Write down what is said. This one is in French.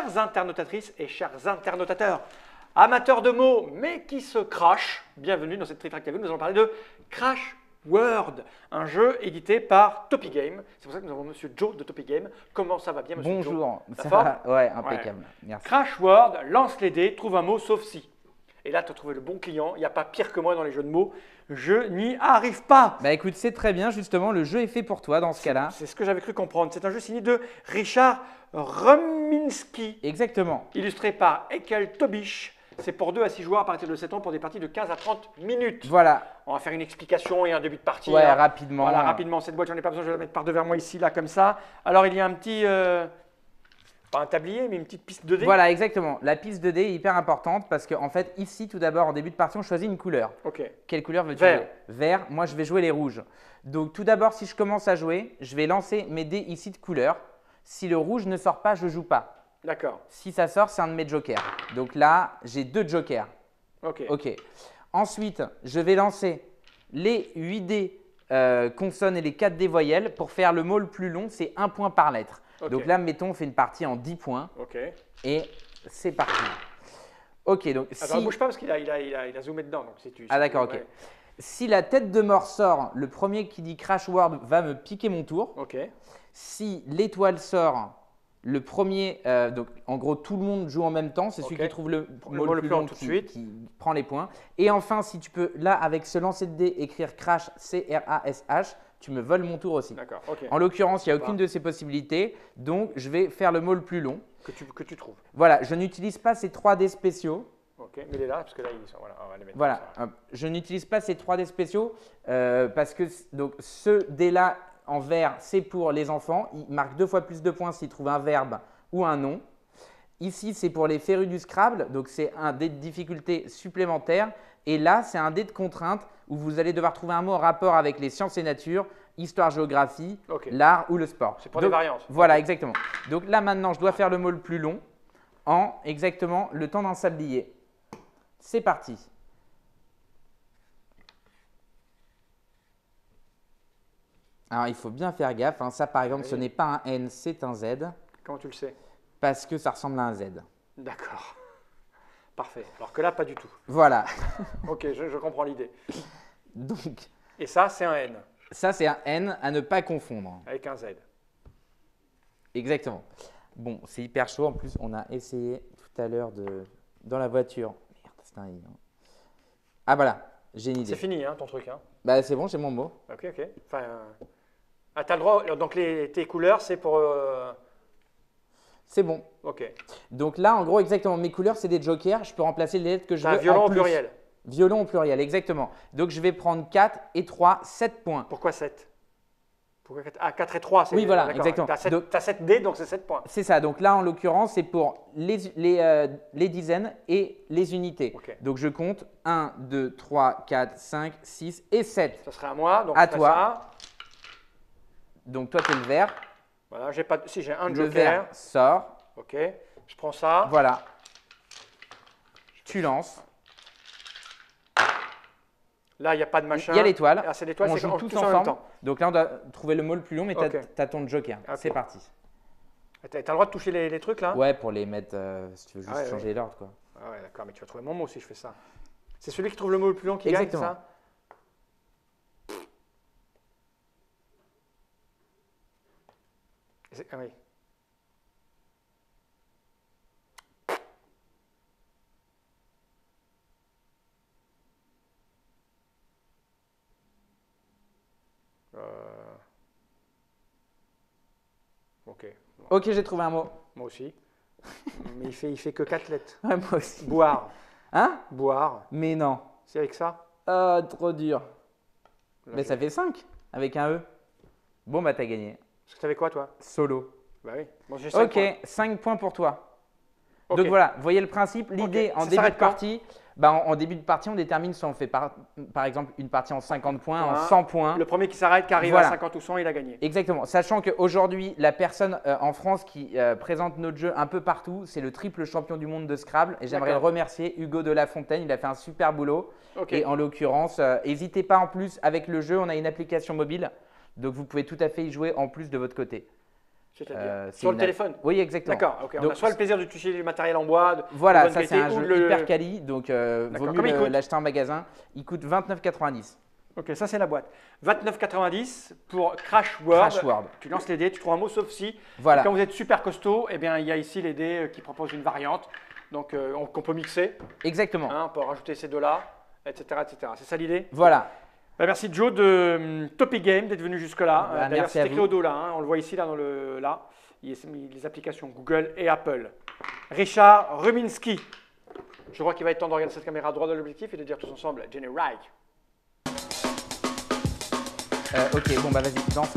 chères internautatrices et chers internautateurs, amateurs de mots mais qui se crachent, bienvenue dans cette Trick Nous allons parler de Crash World, un jeu édité par Topi Game. C'est pour ça que nous avons Monsieur Joe de Topi Game. Comment ça va bien, Monsieur Joe? Bonjour, ça va? Ouais, impeccable. Merci. Crash World, lance les dés, trouve un mot sauf si. Et là, tu as trouvé le bon client. Il n'y a pas pire que moi dans les jeux de mots. Je n'y arrive pas. Bah écoute, c'est très bien, justement, le jeu est fait pour toi dans ce cas-là. C'est ce que j'avais cru comprendre. C'est un jeu signé de Richard Rominski. Exactement. Illustré par Ekel Tobish. C'est pour 2 à 6 joueurs à partir de 7 ans pour des parties de 15 à 30 minutes. Voilà. On va faire une explication et un début de partie. Ouais, là. rapidement. Voilà, rapidement. Cette boîte, j'en ai pas besoin, je vais la mettre par devers moi ici, là, comme ça. Alors, il y a un petit, pas un tablier, mais une petite piste de dés. Voilà, exactement. La piste de dés est hyper importante parce qu'en fait, ici, tout d'abord, en début de partie, on choisit une couleur. Ok. Quelle couleur veux-tu Vert. jouer? Vert. Moi, je vais jouer les rouges. Donc, tout d'abord, si je commence à jouer, je vais lancer mes dés ici de couleur. Si le rouge ne sort pas, je ne joue pas. D'accord. Si ça sort, c'est un de mes jokers. Donc là, j'ai 2 jokers. Ok. Ok. Ensuite, je vais lancer les 8 dés consonnes et les 4 dés voyelles. Pour faire le mot le plus long, c'est 1 point par lettre. Ok. Donc là, mettons, on fait une partie en 10 points. Ok. Et c'est parti. Ok, donc Attends, ne bouge pas parce qu'il a zoomé dedans. Donc si tu, Ah d'accord, ok. ouais. Si la tête de mort sort, le premier qui dit Crash World va me piquer mon tour. Ok. Si l'étoile sort, le premier, donc en gros tout le monde joue en même temps, c'est celui Ok. qui trouve le mot mot le plus long tout de suite. qui prend les points. Et enfin, si tu peux là avec ce lancer de dés écrire Crash, C-R-A-S-H, tu me voles mon tour aussi. D'accord. Ok. En l'occurrence, il n'y a Ça aucune va. de ces possibilités, donc je vais faire le mot le plus long. Que tu trouves. Voilà, je n'utilise pas ces 3 dés spéciaux. Ok. Mets-les là parce que là ils sont. Voilà. On va les mettre. Voilà, comme ça. hop. Je n'utilise pas ces 3 dés spéciaux parce que donc, ce dé-là en vert, c'est pour les enfants. Il marque 2 fois plus de points s'il trouve un verbe ou un nom. Ici, c'est pour les férus du Scrabble, donc c'est un dé de difficulté supplémentaire. Et là, c'est un dé de contrainte où vous allez devoir trouver un mot en rapport avec les sciences et nature, histoire, géographie, Ok. l'art ou le sport. C'est pour des variantes. Voilà, exactement. Donc là, maintenant, je dois faire le mot le plus long en exactement le temps d'un sablier. C'est parti. Alors, il faut bien faire gaffe. Hein. Ça, par exemple, ce Oui. n'est pas un N, c'est un Z Comment tu le sais? parce que ça ressemble à un Z. D'accord. Parfait. Alors que là, pas du tout. Voilà. Ok, je comprends l'idée. Donc, Et ça, c'est un N ça, c'est un N à ne pas confondre. avec un Z. Exactement. Bon, c'est hyper chaud. En plus, on a essayé tout à l'heure dans la voiture. Merde, c'est un I. Hein. Ah, voilà. J'ai une idée. C'est fini, hein, ton truc. Hein. Bah, c'est bon, j'ai mon mot. Ok, ok. Enfin, ah, t'as le droit. Donc tes couleurs, c'est pour. C'est bon. Ok. Donc là, en gros, exactement. Mes couleurs, c'est des jokers. Je peux remplacer les lettres que je T'as un veux violon en au plus. pluriel. Violon au pluriel, exactement. Donc, je vais prendre 4 et 3, 7 points. Pourquoi 7? Pourquoi 4? Ah, 4 et 3. Oui, voilà, d'accord. exactement. T'as 7 dés, donc c'est 7 points. C'est ça. Donc là, en l'occurrence, c'est pour les dizaines et les unités. Ok. Donc, je compte 1, 2, 3, 4, 5, 6 et 7. Ça serait à moi. Donc À je ferai toi. ça. Donc, toi, tu es le vert. Voilà, j'ai pas. Si j'ai un Le joker. vert sort. Ok. Je prends ça. Voilà. Tu lances. Là, il n'y a pas de machin. Il y a l'étoile. Ah, c'est l'étoile, On c'est joue qu'on tous en même ensemble. temps. Donc là, on doit trouver le mot le plus long, mais tu Ok. as ton joker. Ok. C'est parti. T'as le droit de toucher les trucs là? Ouais, pour les mettre, si tu veux juste Ah ouais, changer l'ordre, quoi. Ah ouais, d'accord, mais tu vas trouver mon mot si je fais ça. C'est celui qui trouve le mot le plus long qui gagne, Exactement. ça? Ah oui. Ok, bon, Ok, j'ai trouvé un mot. moi aussi. Mais il fait que 4 lettres. Ouais, moi aussi. Boire. Hein? Boire. Mais non. C'est avec ça? Ah, trop dur. Là, Mais je- ça fait 5 avec un E. Bon, bah, t'as gagné. Parce que t'avais quoi, toi? Solo. Bah oui. Bon, j'ai 5 Ok, points. 5 points pour toi. Ok. Donc voilà, vous voyez le principe. L'idée Ok, en ça début de s'arrête quand? partie, bah, en début de partie, on détermine si on fait par exemple une partie en 50 points, en Points. 100 points. Le premier qui s'arrête, qui arrive Voilà. à 50 ou 100, il a gagné. Exactement. Sachant qu'aujourd'hui, la personne en France qui présente notre jeu un peu partout, c'est le triple champion du monde de Scrabble. Et j'aimerais le D'accord. remercier, Hugo de La Fontaine. Il a fait un super boulot. Ok. Et en l'occurrence, n'hésitez pas en plus, avec le jeu, on a une application mobile. Donc vous pouvez tout à fait y jouer en plus de votre côté. C'est-à-dire sur le téléphone. Oui, exactement. D'accord, ok. On Donc, a soit le plaisir d'utiliser du matériel en bois, voilà, de bonne ça c'est qualité, un ou jeu hyper quali, donc vaut Combien il mieux coûte l'acheter en magasin. Il coûte 29,90 €. Ok, ça c'est la boîte. 29,90 pour Crash World. Crash World. Tu lances les dés, tu trouves un mot sauf si. Voilà. Et quand vous êtes super costaud, eh bien, il y a ici les dés qui proposent une variante. Donc qu'on peut mixer. Exactement. Hein, on peut rajouter ces deux-là, etc., etc. C'est ça l'idée? Voilà. Bah, merci Joe de Topic Game d'être venu jusque-là. Bah, D'ailleurs, merci c'est à écrit vous. au dos là. Hein, on le voit ici là dans le là. Il y a mis les applications Google et Apple. Richard Ruminski. Je crois qu'il va être temps de regarder cette caméra droit de l'objectif et de dire tous ensemble Jenny Reich. Ok, bon bah vas-y, danse.